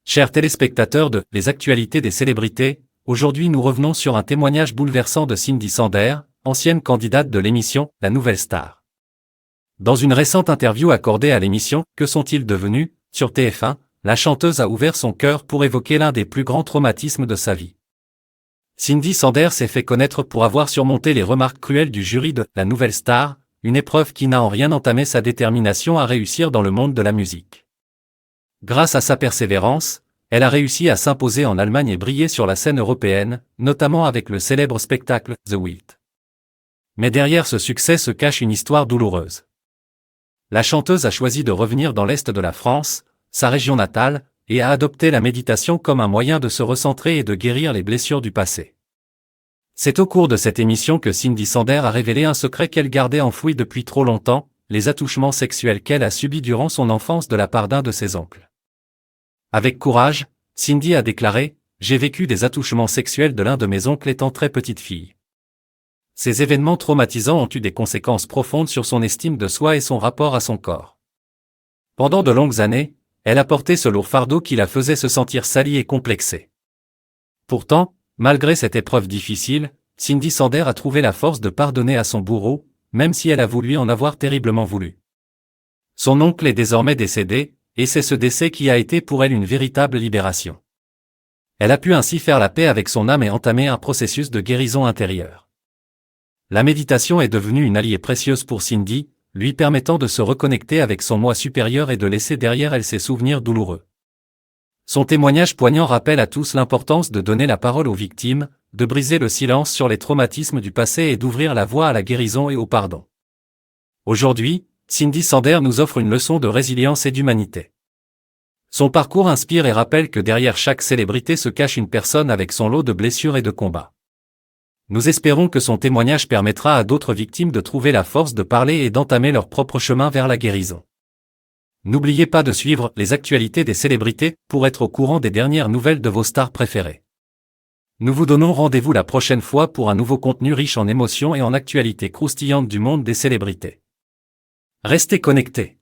Chers téléspectateurs de Les actualités des célébrités, aujourd'hui nous revenons sur un témoignage bouleversant de Cindy Sander, ancienne candidate de l'émission La Nouvelle Star. Dans une récente interview accordée à l'émission Que sont-ils devenus sur TF1, la chanteuse a ouvert son cœur pour évoquer l'un des plus grands traumatismes de sa vie. Cindy Sander s'est fait connaître pour avoir surmonté les remarques cruelles du jury de La Nouvelle Star, une épreuve qui n'a en rien entamé sa détermination à réussir dans le monde de la musique. Grâce à sa persévérance, elle a réussi à s'imposer en Allemagne et briller sur la scène européenne, notamment avec le célèbre spectacle The Wilt. Mais derrière ce succès se cache une histoire douloureuse. La chanteuse a choisi de revenir dans l'Est de la France, sa région natale, et a adopté la méditation comme un moyen de se recentrer et de guérir les blessures du passé. C'est au cours de cette émission que Cindy Sander a révélé un secret qu'elle gardait enfoui depuis trop longtemps, les attouchements sexuels qu'elle a subis durant son enfance de la part d'un de ses oncles. Avec courage, Cindy a déclaré « J'ai vécu des attouchements sexuels de l'un de mes oncles étant très petite fille. Ces événements traumatisants ont eu des conséquences profondes sur son estime de soi et son rapport à son corps. Pendant de longues années, elle a porté ce lourd fardeau qui la faisait se sentir salie et complexée. Pourtant, malgré cette épreuve difficile, Cindy Sander a trouvé la force de pardonner à son bourreau, même si elle a voulu en avoir terriblement voulu. Son oncle est désormais décédé, et c'est ce décès qui a été pour elle une véritable libération. Elle a pu ainsi faire la paix avec son âme et entamer un processus de guérison intérieure. La méditation est devenue une alliée précieuse pour Cindy, lui permettant de se reconnecter avec son moi supérieur et de laisser derrière elle ses souvenirs douloureux. Son témoignage poignant rappelle à tous l'importance de donner la parole aux victimes, de briser le silence sur les traumatismes du passé et d'ouvrir la voie à la guérison et au pardon. Aujourd'hui, Cindy Sander nous offre une leçon de résilience et d'humanité. Son parcours inspire et rappelle que derrière chaque célébrité se cache une personne avec son lot de blessures et de combats. Nous espérons que son témoignage permettra à d'autres victimes de trouver la force de parler et d'entamer leur propre chemin vers la guérison. N'oubliez pas de suivre les actualités des célébrités pour être au courant des dernières nouvelles de vos stars préférées. Nous vous donnons rendez-vous la prochaine fois pour un nouveau contenu riche en émotions et en actualités croustillantes du monde des célébrités. Restez connectés.